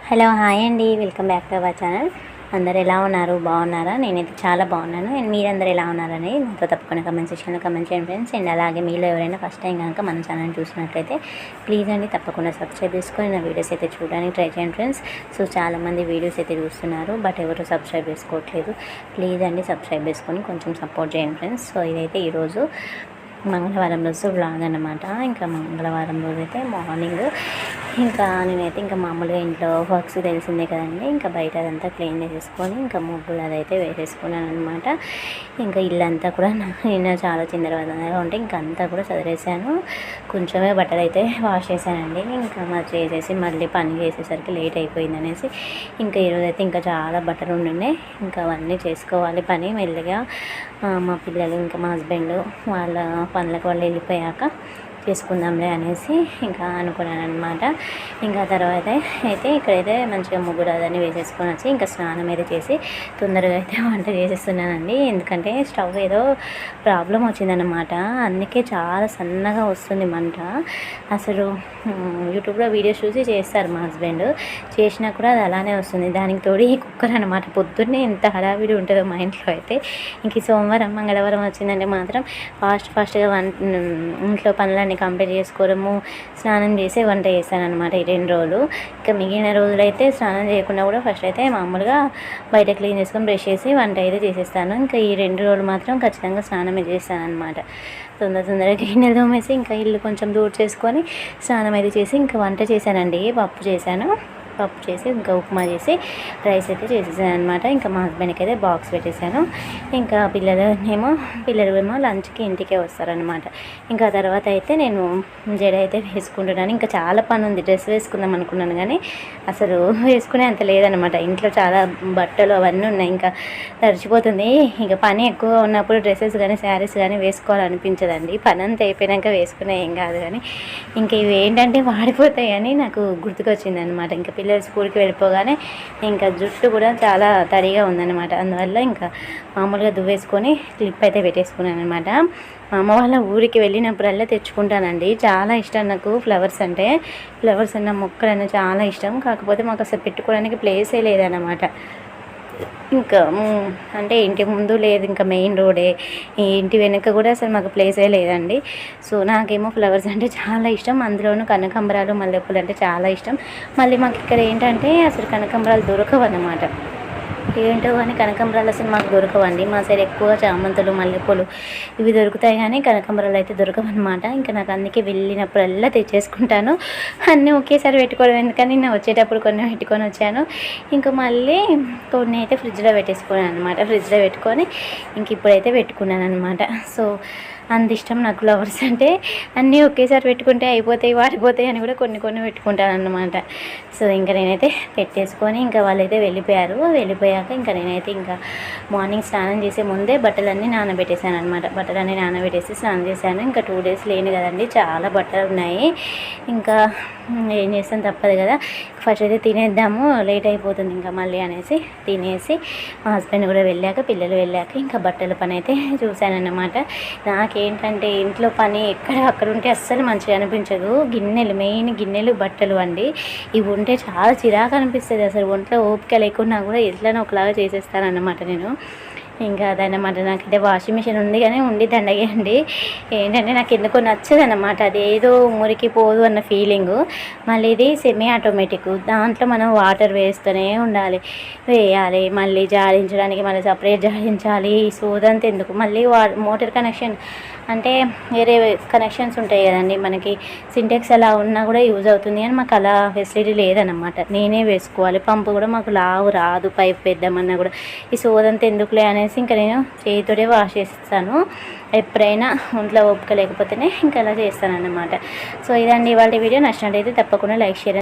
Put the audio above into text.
Hello hi అండి, welcome back to our channel. అందరు ఎలా ఉన్నారు? బాగున్నారా? నేనైతే చాలా బాగున్నాను. అండ్ మీరందరూ ఎలా ఉన్నారని నాతో తప్పకుండా కమెంట్ సెక్షన్లో కమెంట్ చేయండి ఫ్రెండ్స్. అండ్ అలాగే మీలో ఎవరైనా ఫస్ట్ టైం కనుక మన ఛానల్ చూసినట్లయితే ప్లీజ్ అండి తప్పకుండా సబ్స్క్రైబ్ చేసుకొని నా వీడియోస్ అయితే చూడడానికి ట్రై చేయండి ఫ్రెండ్స్. సో చాలామంది వీడియోస్ అయితే చూస్తున్నారు, బట్ ఎవరు సబ్స్క్రైబ్ చేసుకోవట్లేదు. ప్లీజ్ అండి సబ్స్క్రైబ్ చేసుకొని కొంచెం సపోర్ట్ చేయండి ఫ్రెండ్స్. సో ఇదైతే ఈరోజు మంగళవారం రోజు వ్లాగ్ అన్నమాట. ఇంకా మంగళవారం రోజు అయితే మార్నింగ్ ఇంకా నేనైతే ఇంకా మామూలుగా ఇంట్లో వర్క్స్ తెలిసిందే కదండి, ఇంకా బయట అదంతా క్లీన్ చేసేసుకొని ఇంకా ముగ్గులు అదైతే వేసేసుకున్నాను అనమాట. ఇంకా ఇల్లంతా కూడా నిన్న చాలా చిందరవందరగా ఉంటే ఇంకా అంతా కూడా చదివేసాను. కొంచెమే బట్టలు అయితే వాష్ చేశానండి. ఇంకా మరి చేసేసి మళ్ళీ పని చేసేసరికి లేట్ అయిపోయింది అనేసి ఇంకా ఈరోజు అయితే ఇంకా చాలా బట్టలు ఉండే, ఇంకా అవన్నీ చేసుకోవాలి పని మెల్లిగా. మా పిల్లలు ఇంకా మా హస్బెండ్ వాళ్ళ పనులకు వాళ్ళు వెళ్ళిపోయాక చేసుకుందాంలే అనేసి ఇంకా అనుకున్నాను అనమాట. ఇంకా తర్వాత అయితే ఇక్కడైతే మంచిగా ముగ్గురు అదని వేసేసుకొని వచ్చి ఇంకా స్నానం అయితే చేసి తొందరగా అయితే వంట చేసేస్తున్నానండి. ఎందుకంటే స్టవ్ ఏదో ప్రాబ్లం వచ్చిందనమాట, అందుకే చాలా సన్నగా వస్తుంది మంట. అసలు యూట్యూబ్లో వీడియోస్ చూసి చేస్తారు మా హస్బెండ్, చేసినా కూడా అది అలానే వస్తుంది. దానికి తోడు ఈ కుక్కర్ అనమాట, పొద్దున్నే ఎంత హడావిడి ఉంటుందో మా ఇంట్లో అయితే. ఇంక సోమవారం మంగళవారం వచ్చిందంటే మాత్రం ఫాస్ట్గా ఇంట్లో పనులన్నీ కంప్లీట్ చేసుకోవడము, స్నానం చేసి వంట చేస్తాను అనమాట ఈ 2 రోజులు. ఇంకా మిగిలిన రోజులైతే స్నానం చేయకుండా కూడా ఫస్ట్ అయితే మామూలుగా బయట క్లీన్ చేసుకొని బ్రష్ చేసి వంట అయితే చేసేస్తాను. ఇంకా ఈ 2 రోజులు మాత్రం ఖచ్చితంగా స్నానమే చేస్తాను అనమాట. తొందరగా గిన్నెలు తోమేసి ఇంకా ఇల్లు కొంచెం దూర్ చేసుకొని స్నానం అయితే చేసి ఇంకా వంట చేశానండి. పప్పు చేసి ఇంకా ఉప్మా చేసి రైస్ అయితే చేసేసాను అనమాట. ఇంకా మా హస్బెండ్కి అయితే బాక్స్ పెట్టేశాను. ఇంకా పిల్లలు లంచ్కి ఇంటికే వస్తారనమాట. ఇంకా తర్వాత అయితే నేను జడ అయితే వేసుకుంటున్నాను. ఇంకా చాలా పని ఉంది, డ్రెస్ వేసుకుందాం అనుకున్నాను కానీ అసలు వేసుకునే అంత లేదనమాట. ఇంట్లో చాలా బట్టలు అవన్నీ ఉన్నాయి, ఇంకా తడిచిపోతుంది. ఇంకా పని ఎక్కువ ఉన్నప్పుడు డ్రెస్సెస్ కానీ శారీస్ కానీ వేసుకోవాలనిపించదండి. పని అంతా అయిపోయాక వేసుకునే ఏం కాదు కానీ ఇంకా ఇవి ఏంటంటే వాడిపోతాయి అని నాకు గుర్తుకొచ్చింది అనమాట. ఇంకా పిల్లలు స్కూల్కి వెళ్ళిపోగానే ఇంకా జుట్టు కూడా చాలా తడిగా ఉందన్నమాట. అందువల్ల ఇంకా మామూలుగా దువ్వేసుకొని క్లిప్ అయితే పెట్టేసుకున్నాను అనమాట. మా అమ్మ వాళ్ళ ఊరికి వెళ్ళినప్పుడల్లా తెచ్చుకుంటానండి. చాలా ఇష్టం నాకు ఫ్లవర్స్ అన్న మొక్కలన్నా చాలా ఇష్టం. కాకపోతే మాకు అసలు పెట్టుకోవడానికి ప్లేసే లేదన్నమాట. ఇంకా అంటే ఇంటి ముందు లేదు, ఇంకా మెయిన్ రోడే, ఇంటి వెనక కూడా అసలు మాకు ప్లేసే లేదండి. సో నాకేమో ఫ్లవర్స్ అంటే చాలా ఇష్టం, అందులోనూ కనకాంబరాలు మల్లెపూలు అంటే చాలా ఇష్టం. మళ్ళీ మాకు ఇక్కడ ఏంటంటే అసలు కనకాంబరాలు దొరకవు అన్నమాట. ఏంటో కానీ కనకాంబరాలు అసలు మాకు దొరకవండి. మా సైడ్ ఎక్కువ చామంతులు మల్లెపూలు ఇవి దొరుకుతాయి కానీ కనకాంబరాలు అయితే దొరకవన్నమాట. ఇంకా నాకు అందుకే వెళ్ళినప్పుడల్లా తెచ్చేసుకుంటాను. అన్నీ ఒకేసారి పెట్టుకోవడం ఎందుకని నేను వచ్చేటప్పుడు కొన్ని పెట్టుకొని వచ్చాను. ఇంకా మళ్ళీ కొన్ని అయితే ఫ్రిడ్జ్లో పెట్టేసుకున్నాను అనమాట. ఫ్రిడ్జ్లో పెట్టుకొని ఇంక ఇప్పుడైతే పెట్టుకున్నాను అనమాట. సో అంత ఇష్టం నాకు ఫ్లవర్స్ అంటే. అన్నీ ఒకేసారి పెట్టుకుంటే అయిపోతాయి వాడిపోతాయి అని కూడా కొన్ని పెట్టుకుంటాను అన్నమాట. సో ఇంకా నేనైతే పెట్టేసుకొని ఇంకా వాళ్ళైతే వెళ్ళిపోయాక ఇంకా నేనైతే ఇంకా మార్నింగ్ స్నానం చేసే ముందే బట్టలన్నీ నానబెట్టేశాను అనమాట. బట్టలన్నీ నానబెట్టేసి స్నానం చేశాను. ఇంకా 2 డేస్ లేను కదండి, చాలా బట్టలు ఉన్నాయి. ఇంకా ఏం చేస్తాను, తప్పదు కదా. ఫస్ట్ అయితే తినేద్దాము, లేట్ అయిపోతుంది ఇంకా మళ్ళీ అనేసి తినేసి మా హస్బెండ్ కూడా వెళ్ళాక పిల్లలు వెళ్ళాక ఇంకా బట్టల పని అయితే చూశానన్నమాట. నాకేంటంటే ఇంట్లో పని అక్కడ ఉంటే అస్సలు మంచిగా అనిపించదు. మెయిన్ గిన్నెలు బట్టలు అండి, ఇవి ఉంటే చాలా చిరాకు అనిపిస్తుంది. అసలు ఒంట్లో ఓపిక లేకున్నా కూడా ఎట్లనో ఒకలాగా చేసేస్తానన్నమాట నేను. ఇంకా అదనమాట. నాకైతే వాషింగ్ మిషన్ ఉంది కానీ ఉండి దండగండి. ఏంటంటే నాకు ఎందుకో నచ్చదన్నమాట, అదేదో మురికి పోదు అన్న ఫీలింగు. మళ్ళీ ఇది సెమీ ఆటోమేటిక్, దాంట్లో మనం వాటర్ వేయాలి, మళ్ళీ జాడించడానికి మళ్ళీ సపరేట్ జాడించాలి. ఈ సోదంతా ఎందుకు. మళ్ళీ మోటార్ కనెక్షన్ అంటే వేరే కనెక్షన్స్ ఉంటాయి కదండి మనకి, సింటెక్స్ అలా ఉన్నా కూడా యూజ్ అవుతుంది కానీ మాకు అలా ఫెసిలిటీ లేదన్నమాట. నేనే వేసుకోవాలి. పంపు కూడా మాకు లావు రాదు, పైప్ వేద్దామన్నా కూడా. ఈ సోదంతా ఎందుకులే అనేసి ఇంకా నేను చేతితోటే వాష్ చేస్తాను. ఎప్పుడైనా ఒంట్లో ఓపిక లేకపోతేనే ఇంకా అలా చేస్తాను అన్నమాట. సో ఇదండి ఇవాళ వీడియో. నచ్చినట్టయితే తప్పకుండా లైక్ షేర్